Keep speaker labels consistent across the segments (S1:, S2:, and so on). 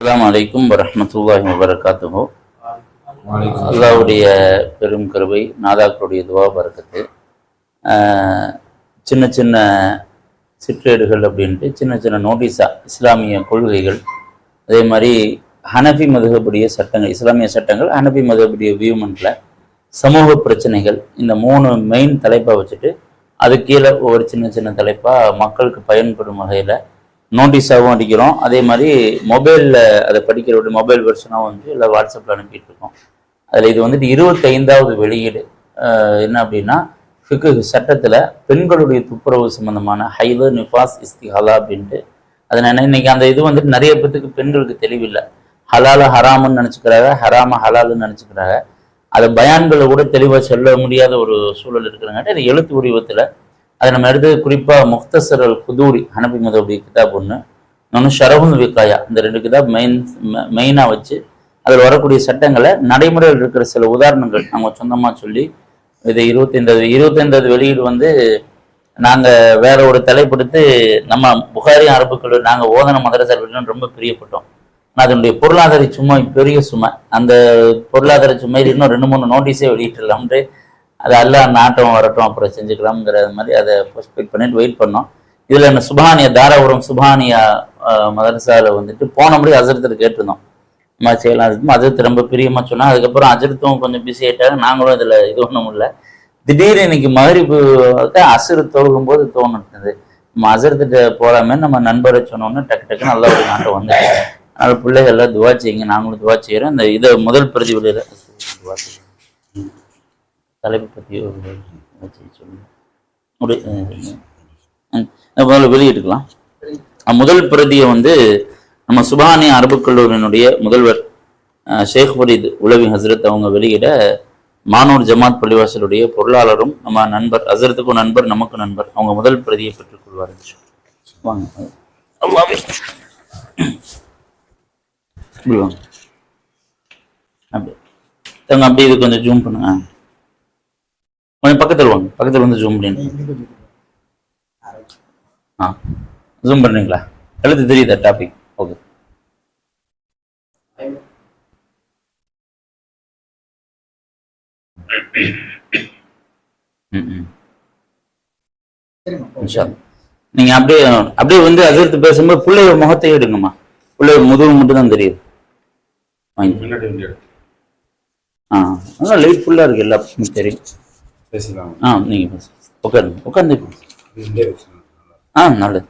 S1: அஸ்ஸலாமு அலைக்கும் வரஹ்மத்துல்லாஹி வபரகாத்துஹு. அல்லாஹ்வுடைய பெரும் கருவை, நாதாக்களுடைய துவா பரக்கத்து. சின்ன சின்ன சிற்றேடுகள் அப்படின்ட்டு சின்ன சின்ன நோட்டீஸாக இஸ்லாமிய கொள்கைகள், அதே மாதிரி ஹனஃபி மதுஹபுடைய சட்டங்கள், இஸ்லாமிய சட்டங்கள், ஹனஃபி மதுஹபுடைய வியூமெண்ட்டில் சமூக பிரச்சனைகள், இந்த 3 மெயின் தலைப்பை வச்சுட்டு அது கீழே ஒவ்வொரு சின்ன சின்ன தலைப்பாக மக்களுக்கு பயன்படும் வகையில் நோட்டீஸாகவும் அடிக்கிறோம். அதே மாதிரி மொபைலில் அதை படிக்கிற மொபைல் வெர்ஷனாகவும் வந்து இல்லை வாட்ஸ்அப்பில் அனுப்பிட்டு இருக்கோம். அதில் இது வந்துட்டு 25வது வெளியீடு. என்ன அப்படின்னா, ஃபிக்கு சட்டத்தில் பெண்களுடைய துப்புரவு சம்மந்தமான ஹைது, நிஃபாஸ், இஸ்திஹாலா அப்படின்ட்டு அது நான் இன்னைக்கு அந்த இது வந்துட்டு நிறைய பேத்துக்கு பெண்களுக்கு தெளிவில்லை. ஹலால ஹராமுன்னு நினச்சிக்கிறாங்க, ஹராம ஹலாலுன்னு நினச்சிக்கிறாங்க. அதை பயான்களை கூட தெளிவாக சொல்ல முடியாத ஒரு சூழல் இருக்கிறங்காட்டி அது எழுத்து வடிவத்தில் அதை நம்ம எடுத்து குறிப்பாக முக்தசர் அல் குதூரி ஹனபி மதுஹபுடைய கிதாப் ஒன்று, இன்னொன்று ஷரஹுல் விகாயா, இந்த 2 கிதாப் மெயினாக வச்சு அதில் வரக்கூடிய சட்டங்களை நடைமுறையில் இருக்கிற சில உதாரணங்கள் நாங்கள் சொந்தமாக சொல்லி இது 25வது வெளியீடு வந்து நாங்கள் வேற ஒரு தலைப்படுத்து நம்ம புகாரி அரபுக்கள் நாங்கள் ஓதன மதரசர்கள் ரொம்ப பிரியப்பட்டோம். ஆனால் அதனுடைய பொருளாதார சுமை பெரிய சுமை. அந்த பொருளாதார சுமையில் இன்னும் 2-3 நோட்டீஸே வெளியிட்டுலாம்ட்டு அது எல்லாம் நாட்டம் வரட்டும் அப்புறம் செஞ்சுக்கலாம்ங்கிற மாதிரி அதை போஸ்ட்பெக்ட் பண்ணிட்டு வெயிட் பண்ணோம். இதில் என்ன சுபானியா தாராபுரம் சுபானியா மதரசாவில் வந்துட்டு போன முறை அஜரத்தில் கேட்டிருந்தோம் மாதிரி செய்யலாம். அஜரத்து ரொம்ப பிரியமாக சொன்னால், அதுக்கப்புறம் அஜரத்தும் கொஞ்சம் பிஸி ஆகிட்டாங்க. நாங்களும் இதில் இது ஒன்றும் இல்லை. திடீர்னு இன்னைக்கு மகரிபு அசுறு தொழுகும் போது தோணுது நம்ம அஜரத்துட்டு போகலாமே, நம்ம நண்பரை சொன்னோன்னு டக்கு நல்ல ஒரு நாட்டம் வந்து அதனால் பிள்ளைகள் எல்லாம் துவா செய்யுங்க, நாங்களும் துவா செய்கிறோம். இந்த இதை முதல் பிரதி வெளியில் தலைப்பு பற்றி சொல்லுங்க, வெளியிட்டுக்கலாம். முதல் பிரதியை வந்து நம்ம சுபானியா அரபு கல்லூரியினுடைய முதல்வர் ஷேக் ஃபரீத் உலவி ஹசரத் அவங்க வெளியிட மானூர் ஜமாத் பள்ளிவாசலுடைய பொருளாளரும் நம்ம நண்பர், ஹசரத்துக்கும் நண்பர், நமக்கு நண்பர், அவங்க முதல் பிரதியை பெற்றுக் கொள்வார். வாங்க அப்படி வாங்க, அப்படி இது கொஞ்சம் ஜூம் பண்ணுங்க, கொஞ்சம் பக்கத்தில் வாங்க, பக்கத்தில் வந்து ஜூம் பண்ணி ஜூம் பண்ணுறீங்களா? எழுத்து தெரியுதா டாபிக்? ஓகே. நீங்க அப்படியே வந்து அதிர்த்து பேசும்போது பிள்ளைய முகத்தை எடுங்கம்மா, பிள்ளைய முதுகு மட்டும் தான் தெரியுது. லைட் ஃபுல்லா இருக்கு, எல்லாருக்கும் தெரியும். நீங்க உட்காந்து நல்லது.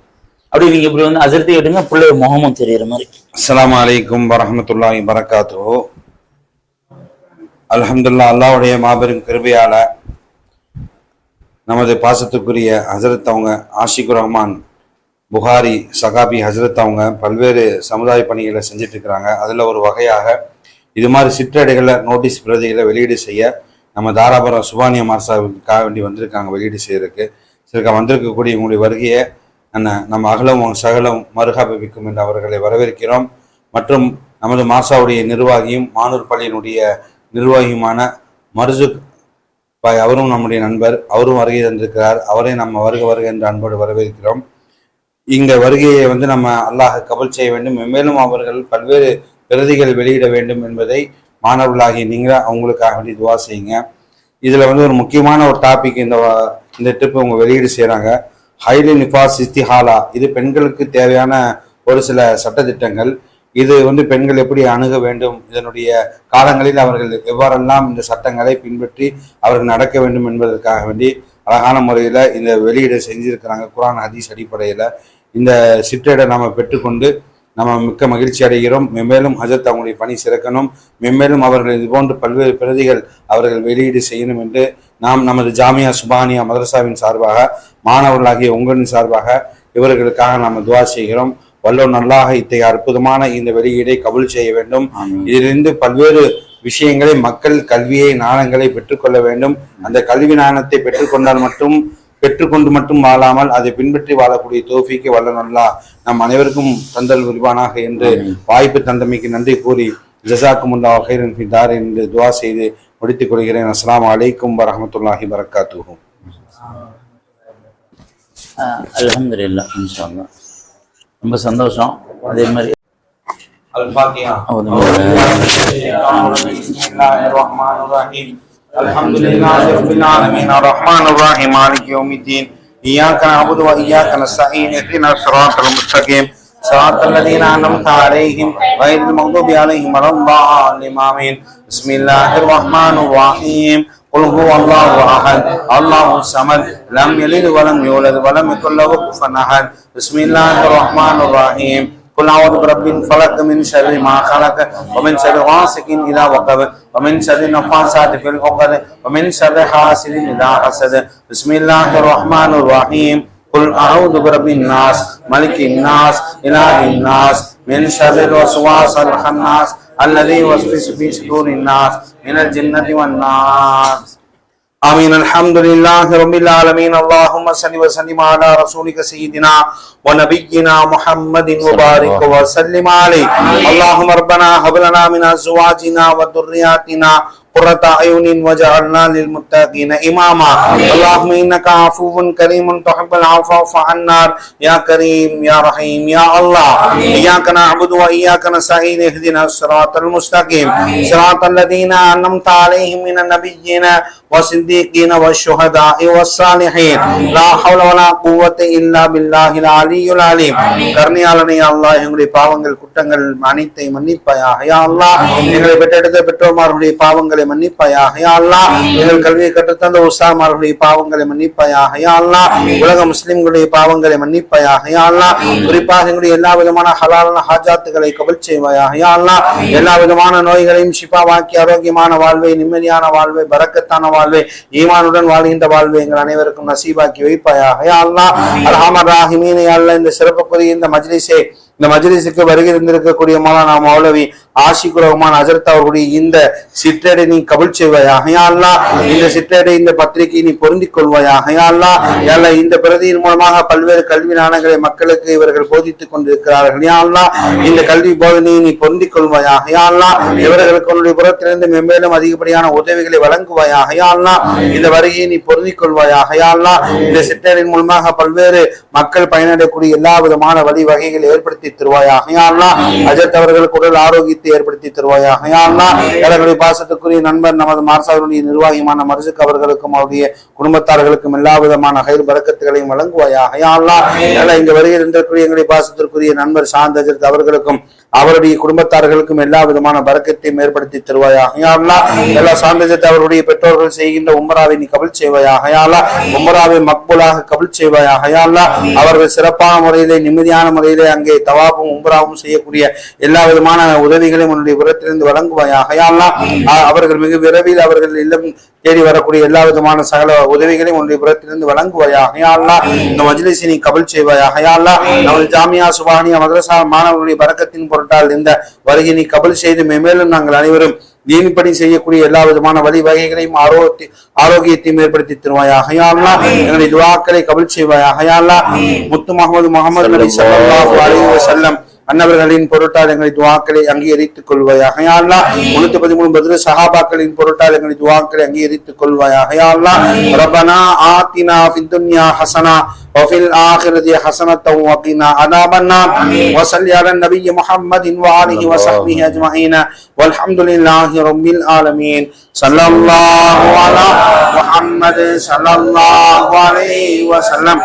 S1: அப்படி நீங்க இப்படி வந்து அஜர்த்தி எடுங்க, பிள்ளைய முகமும் தெரியுற மாதிரி.
S2: அஸ்ஸலாமு அலைக்கும் வரஹ்மத்துல்லாஹி வபரகாத்துஹு. அல்ஹம்துலில்லாஹ், அல்லாஹ்வுடைய மாபெரும் கிருபையால நமது பாசத்துக்குரிய ஹசரத் அவங்க ஆஷிகுர் ரஹ்மான் புகாரி சகாபி ஹசரத் அவங்க பல்வேறு சமுதாய பணிகளை செஞ்சுட்டு இருக்கிறாங்க. அதில் ஒரு வகையாக இது மாதிரி சிற்றடைகளை நோட்டீஸ் பிரதிகளை வெளியீடு செய்ய நம்ம தாராபுரம் சுபானியா மார்சாவுக்காக வேண்டி வந்திருக்காங்க வெளியீடு செய்யறதுக்கு. சிறுக்கா வந்திருக்கக்கூடிய உங்களுடைய வருகையை நம்ம அகலம் சகலம் மறுகாபிக்கும் என்று அவர்களை வரவேற்கிறோம். மற்றும் நமது மாசாவுடைய நிர்வாகியும் மானூர் பள்ளியினுடைய நிர்வாகியுமான மர்சுக் பாய், அவரும் நம்முடைய நண்பர், அவரும் வருகை தந்திருக்கிறார். அவரை நம்ம வருக என்று அன்போடு வரவேற்கிறோம். இங்க வருகையை வந்து நம்ம அல்லாஹ் கபல் செய்ய வேண்டும், மேலும் அவர்கள் பல்வேறு பிரதிகள் வெளியிட வேண்டும் என்பதை மாணவர்களாகி நீங்கள் அவங்களுக்காக வேண்டி துவா செய்யுங்க. இதுல வந்து ஒரு முக்கியமான ஒரு டாபிக் இந்த ட்ரிப் அவங்க வெளியீடு செய்யறாங்க. ஹைலி நிஃபாஸ் இஸ்திஹாலா, இது பெண்களுக்கு தேவையான ஒரு சில சட்டத்திட்டங்கள். இது வந்து பெண்கள் எப்படி அணுக வேண்டும், இதனுடைய காலங்களில் அவர்கள் எவ்வாறெல்லாம் இந்த சட்டங்களை பின்பற்றி அவர்கள் நடக்க வேண்டும் என்பதற்காக வேண்டி அழகான முறையில் இந்த வெளியீடு செஞ்சிருக்கிறாங்க. குர்ஆன் ஹதீஸ் அடிப்படையில் இந்த சிற்றேடை நாம் பெற்றுக்கொண்டு நம்ம மிக்க மகிழ்ச்சி அடைகிறோம். மென்மேலும் ஹஜரத் அவங்களுடைய பணி சிறக்கணும், மென்மேலும் அவர்கள் இது போன்று பல்வேறு பிரதிகள் அவர்கள் வெளியீடு செய்யணும் என்று நாம் நமது ஜாமியா சுபானியா மதரசாவின் சார்பாக, மாணவர்களாகிய உங்களின் சார்பாக இவர்களுக்காக நாம் துவா செய்கிறோம். வல்லோன் நல்லாக இத்தகைய அற்புதமான இந்த வெளியீடை கபூல் செய்ய வேண்டும். இதிலிருந்து பல்வேறு விஷயங்களை மக்கள் கல்வியை நாணங்களை பெற்றுக்கொள்ள வேண்டும். அந்த கல்வி நாணத்தை பெற்றுக்கொண்டு மட்டும் வாழாமல் அதை பின்பற்றி வாழக்கூடிய தௌஃபீக்கை வல்ல நல்லா நம் அனைவருக்கும் தந்தல் புரிவானாக என்று வாய்ப்பு தந்தமைக்கு நன்றி கூறி ஜஸாக்குமுல்லாஹ் கைரன் ஃபி தார் என்று துவா செய்து முடித்துக் கொள்கிறேன். அஸ்ஸலாமு அலைக்கும் வரஹ்மத்துல்லாஹி வபரகாத்துஹு.
S1: அல்ஹம்துலில்லாஹ், இன்ஷா அல்லாஹ் ரொம்ப சந்தோஷம். அதே மாதிரி
S2: الفاتحة.
S1: أعوذ
S2: بسم الله الرحمن الرحيم. الحمد لله رب العالمين الرحمن الرحيم مالك يوم الدين. إياك نعبد وإياك نستعين. اهدنا الصراط المستقيم صراط الذين أنعمت عليهم غير المغضوب عليهم ولا الضالين آمين. بسم الله الرحمن الرحيم. قل هو الله أحد الله الصمد لم يلد ولم يولد ولم يكن له كفوا أحد. بسم الله الرحمن الرحيم. قل أعوذ برب الفلق من شر ما خلق ومن شر غاسق إذا وقب ومن شر النفاثات في العقد ومن شر حاسد إذا حسد. بسم الله الرحمن الرحيم. قل أعوذ برب الناس ملك الناس إله الناس من شر الوسواس الخناس الذي يوسوس في صدور الناس من الجنة والناس. آمين. الحمد لله رب العالمين. اللهم صل وسلم على رسولك سيدنا ونبينا محمد وبارك وسلم عليه. اللهم ربنا هب لنا من أزواجنا وذرياتنا قرة أعين وجعلنا للمتقين إماما. اللهم إنك عفو كريم تحب العفو فاعف عنا يا كريم يا رحيم يا الله. إياك نعبد وإياك نستعين. اهدنا الصراط المستقيم صراط الذين أنعمت عليهم من النبيين والصديقين والشهداء والصالحين. لا حول ولا قوة إلا بالله العلي العليم. கருணையாளனே அல்லாஹ், எங்களுடைய பாவங்கள் குற்றங்கள் அனைத்தை மன்னிப்பாயாக யா அல்லாஹ். எங்களை பெற்றெடுத்த பெற்றோர்மார்களுடைய பாவங்களை மன்னிப்பாயாக யா அல்லாஹ். எங்கள் கல்வியை கற்றுத்தந்த உஸ்தாமார்களுடைய பாவங்களை மன்னிப்பாயாக யா அல்லாஹ். உலக முஸ்லிம்களுடைய பாவங்களை மன்னிப்பாயாக யா அல்லாஹ். குறிப்பாக எங்களுடைய எல்லா விதமான ஹலாலான ஹாஜாத்துகளை கபூல் செய்வாயாக யா அல்லாஹ். எல்லா விதமான நோய்களையும் ஷிஃபாவாக்கி ஆரோக்கியமான வாழ்வை, நிம்மதியான வாழ்வை, பரக்கத்தான வாழ்வை, ஈமானுடன் வாழ்கின்ற வாழ்வை எங்கள் அனைவருக்கும் நசீபாக்கி வைப்பாயாக யா அல்லாஹ். அர்ஹமர் ராஹிமீன் யா அல்லாஹ். இந்த சிறப்புக்குரிய இந்த மஜ்லிஸுக்கு வருகை இருந்திருக்கக்கூடிய மௌலானா மௌலவி ஆஷிகுர் ரஹ்மான் ஹஜரத் அவர்களுடைய இந்த சிற்றடை நீ கபூல் செய்வாயாக யா அல்லாஹ். இந்த சிற்றடை, இந்த பத்திரிகை நீ பொருந்திக் கொள்வாயாக யா அல்லாஹ். யா அல்லாஹ், இந்த பிரதியின் மூலமாக பல்வேறு கல்வி ஞானங்களை மக்களுக்கு இவர்கள் போதித்துக் கொண்டிருக்கிறார்கள் யா அல்லாஹ். இந்த கல்வி போதனையை நீ பொருந்திக் கொள்வாயாக யா அல்லாஹ். இவர்களுக்கு உன்னுடைய புறத்திலிருந்து மென்மேலும் அதிகப்படியான உதவிகளை வழங்குவாயாக யா அல்லாஹ். இந்த வருகையை நீ பொருந்திக் கொள்வாயாக யா அல்லாஹ். இந்த சிற்றடையின் மூலமாக பல்வேறு மக்கள் பயனடையக்கூடிய எல்லா விதமான வழி வகைகளை ஏற்படுத்தி தருவாயாக யா அல்லாஹ். ஹஜரத் அவர்களுக்கு உடல் ஆரோக்கியத்தை ஏற்படுத்தி தருவாயாக யா அல்லாஹ். அவர்களுடைய பாசத்துக்குரிய நண்பர் நமது மார்சாவுடைய நிர்வாகியான மர்சுக் அவர்களுக்கும் அவருடைய குடும்பத்தார்களுக்கும் எல்லா விதமான ஹைர் பரக்கத்துகளையும் வழங்குவாயாக யா அல்லாஹ். இங்க வருகிற இருந்திருக்கிற எங்களுடைய பாசத்திற்குரிய நண்பர் சாந்த் ஹஜரத் அவர்களுக்கும் அவருடைய குடும்பத்தார்களுக்கும் எல்லா விதமான பரக்கத்தையும் ஏற்படுத்தி தருவாயாக யா அல்லாஹ். எல்லா சாந்த் ஹஜரத் அவருடைய பெற்றோர்கள் செய்கின்ற உம்ராவை நீ கபூல் செய்வாயாக யா அல்லாஹ். உம்ராவை மக்பூலாக கபூல் செய்வாயாக யா அல்லாஹ். அவர்கள் சிறப்பான முறையிலே, நிம்மதியான முறையிலே அங்கே தவாஃபும் உம்ராவும் செய்யக்கூடிய எல்லா விதமான உதவிகளையும் உன்னுடைய புறத்திலிருந்து வழங்குவாயாக யா அல்லாஹ். அவர்கள் மிக விரைவில் அவர்கள் இல்லம் தேடி வரக்கூடிய எல்லா விதமான சகல உதவிகளையும் உன்னுடைய புறத்திலிருந்து வழங்குவாயாக யா அல்லாஹ். இந்த மஜ்லிஸை நீ கபூல் செய்வாயாக யா அல்லாஹ். நமது ஜாமியா சுபானியா மதரசா மாணவர்களுடைய பரக்கத்தின் பொருட்டால் இந்த வருகை நீ கபூல் செய்து மேலும் நாங்கள் அனைவரும் தீனிப்படி செய்யக்கூடிய எல்லா விதமான வழி வகைகளையும் ஆரோக்கியத்தையும் ஏற்படுத்தி தருவாயாக யா அல்லாஹ். எங்களுடைய துஆக்களை கபூல் செய்வாயாக யா அல்லாஹ். முத்து முஹம்மது நபி ஸல்லல்லாஹு அலைஹி வஸல்லம் அன்னவர்களின் பொருட்டால் எங்களை துஆக்களை அங்கீகரித்துக் கொள்வாயாக யா அல்லாஹ். 113 பத்ரு சஹாபாக்களின் பொருட்டால் எங்களை துஆக்களை அங்கீகரித்துக் கொள்வாயாக யா அல்லாஹ். ரப்பனா ஆத்தினா ஃபித் துன்யா ஹஸனா وفي الآخرة حسنة وقنا عذاب النار. وصلي على النبي محمد وآله وصحبه أجمعين والحمد لله رب العالمين. صلى الله على محمد صلى الله عليه وسلم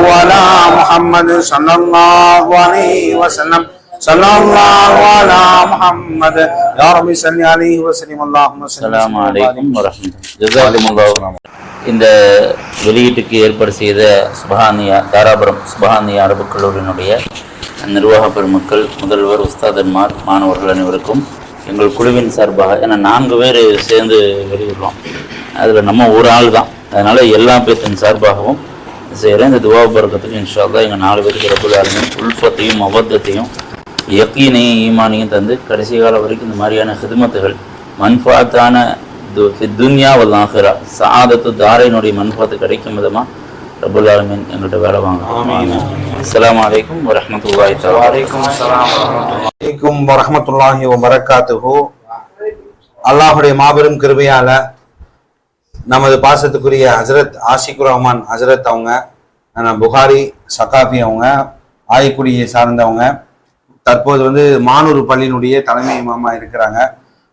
S2: وعلى محمد صلى الله عليه وسلم صلى الله على محمد يا رب صل عليه وسلم. اللهم صل
S1: عليكم ورحمة الله. இந்த வெளியீட்டுக்கு ஏற்பாடு செய்த தாராபுரம் சுபஹானியா அரபு கல்லூரியினுடைய நிர்வாக பெருமக்கள், முதல்வர், உஸ்தாதன்மார், மாணவர்கள் அனைவருக்கும் எங்கள் குழுவின் சார்பாக, ஏன்னா 4 பேர் சேர்ந்து வெளியிடுறோம், அதில் நம்ம ஒரு ஆள் தான், அதனால் எல்லா பேர்த்தின் சார்பாகவும் செய்கிறேன். இந்த துவா பரக்கத்துக்கு இன்ஷா அல்லாஹ் எங்கள் 4 பேருக்கு ரப்புல் ஆலமீன் உல்ஃபத்தையும் அவத்தத்தையும் யக்கீனையும் ஈமானையும் தந்து கடைசி காலம் வரைக்கும் இந்த மாதிரியான ஹிதுமத்துகள் மன்ஃபாத்தான துன்யா வல் ஆஹிரா சஆதத்து தாரையினுடைய மன்ஃபாத்து கிடைக்கும் விதமாக ரப்புல் ஆலமீன் எங்கள்கிட்ட வேலை வாங்க. அஸ்ஸலாமு அலைக்கும் வரஹ்மத்துல்லாஹி தஆலா.
S2: வலைக்கும் வரஹ்மத்துல்லாஹி வபரகாத்துஹு. அல்லாஹ்வுடைய மாபெரும் கிருபையால நமது பாசத்துக்குரிய ஹஜரத் ஆஷிகுர் ரஹ்மான் ஹஜரத் அவங்க, புகாரி சகாஃபி அவங்க, ஆய்க்குடியை சார்ந்தவங்க, தற்போது வந்து மானூர் பள்ளியினுடைய தலைமை இமாமா இருக்கிறாங்க.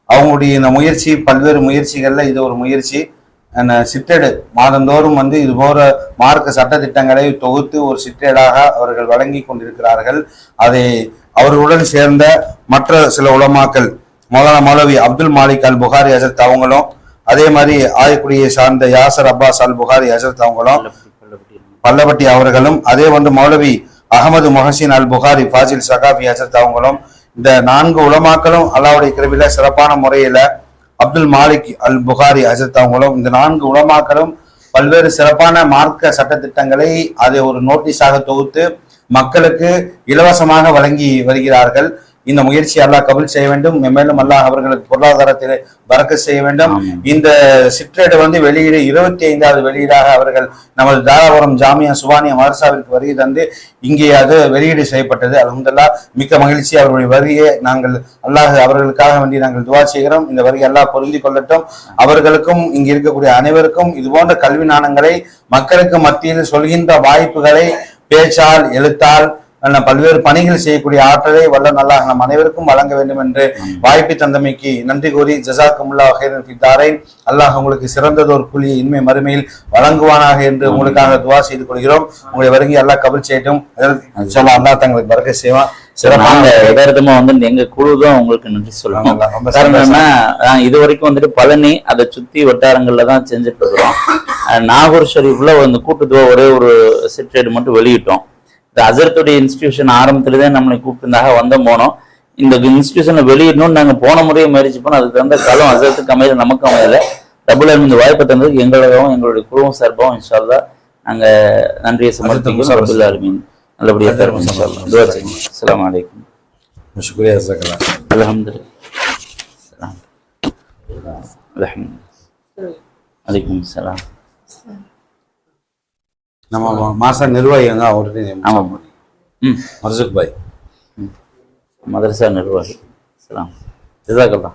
S2: அவங்களுடைய இந்த முயற்சி, பல்வேறு முயற்சிகள்ல இது ஒரு முயற்சி. சிற்றேடு மாதந்தோறும் வந்து இது போற மார்க்க சட்டத்திட்டங்களை தொகுத்து ஒரு சிற்றேடாக அவர்கள் வழங்கி கொண்டிருக்கிறார்கள். அதை அவர்களுடன் சேர்ந்த மற்ற சில உலமாக்கள், மௌலவி அப்துல் மாலிக் அல் புகாரி ஹஜரத் அவங்களும், அதே மாதிரி ஆயக்குடியை சார்ந்த யாசர் அப்பாஸ் அல் புகாரி ஹஜரத் அவங்களும், பல்லப்பட்டி அவர்களும், அதே போன்று மௌலவி அகமது மொஹசின் அல் புகாரி ஃபாசில் சகாபி ஹஜரத் அவங்களும், இந்த 4 உலமாக்களும் அல்லாஹ்வுடைய கிருபையில சிறப்பான முறையில அப்துல் மாலிக் அல் புகாரி ஹஜரத் அவங்களும், இந்த 4 உலமாக்களும் பல்வேறு சிறப்பான மார்க்க சட்டத்திட்டங்களை அதை ஒரு நோட்டீஸாக தொகுத்து மக்களுக்கு இலவசமாக வழங்கி வருகிறார்கள். இந்த முயற்சி அல்லாஹ் கபூல் செய்ய வேண்டும். மேலும் அல்லாஹ் அவர்களுக்கு பொருளாதாரத்தில் பரக்கத் செய்ய வேண்டும். இந்த சிற்றேடு வந்து வெளியீடு 25வது வெளியீடாக அவர்கள் நமது தாராபுரம் ஜாமியா சுபானியா மதரசாவிற்கு வருகை தந்து இங்கே அது வெளியீடு செய்யப்பட்டது. அல்ஹம்துலில்லாஹ், மிக்க மகிழ்ச்சி. அவர்களுடைய வருகையை நாங்கள் அல்லாஹ் அவர்களுக்காக வேண்டி நாங்கள் துவா செய்கிறோம். இந்த வருகை அல்லாஹ் பொருந்தி கொள்ளட்டும். அவர்களுக்கும் இங்கு இருக்கக்கூடிய அனைவருக்கும் இது போன்ற கல்வி ஞானங்களை மக்களுக்கு மத்தியில் சொல்கின்ற வாய்ப்புகளை பேச்சால், எழுத்தால், பல்வேறு பணிகள் செய்யக்கூடிய ஆற்றலை வல்ல அல்லாஹ் நம் அனைவருக்கும் வழங்க வேண்டும் என்று வாய்ப்பு தந்தமைக்கு நன்றி கூறி ஜஸாக்குமுல்லாஹ் ஹைரன் ஃபி தாரைன். அல்லாஹ் உங்களுக்கு சிறந்ததொரு கூலியை இன்மை மறுமையில் வழங்குவானாக என்று உங்களுக்காக துவா செய்து கொள்கிறோம். உங்களுடைய வருகை அல்லாஹ் கபூல் செய்யட்டும். அல்லாஹ் தங்களுக்கு பரக்கத் செய்வான்.
S1: சிறப்பான யதார்த்தமா வந்து எங்க குழுதான் உங்களுக்கு நன்றி சொல்லணும். காரணம் என்ன, இது வரைக்கும் வந்துட்டு பழனி அதை சுத்தி வட்டாரங்கள்ல தான் செஞ்சுட்டு இருக்கிறோம். நாகூர் ஷரீஃப்ல வந்து கூட்டுத்துவ ஒரே ஒரு சிற்றேடு மட்டும் வெளியிட்டோம். அசரத்துடைய இன்ஸ்டிடியூஷன் ஆரம்பத்துலதான் நம்மளை கூப்பிட்டுருந்தாக போனோம். இந்த இன்ஸ்டிடியூஷனை வெளியிடணும்னு நாங்க போன முறையை முயற்சி பண்ணோம். அதுக்கு தகுந்த காலம் அசரத்துக்கு அமையல, நமக்கு அமையல. ரபுல் ஆலமீன் இந்த வாய்ப்பை தந்ததுக்கு எங்களுக்காகவும் எங்களுடைய குழுவும் சார்பாகவும் இன்ஷா அல்லாஹ் நாங்க நன்றியை சமர்ப்பிக்கிறோம். ரபுல் ஆலமீன் நல்லபடியா தரும் இன்ஷா அல்லாஹ். துஆ செய்யுங்க. அஸ்ஸலாமு அலைக்கும்.
S2: शुक्रिया ஜஸாக்கல்லாஹ்.
S1: அல்ஹம்துலில்லாஹ். அலைக்கும் ஸலாம்.
S2: நம்ம மாச நிர்வாகி வந்து அவருடைய மர்சுக் பாய்
S1: மதரசா நிர்வாகி. சலாம். ஜஸாக்கல்லாஹ்.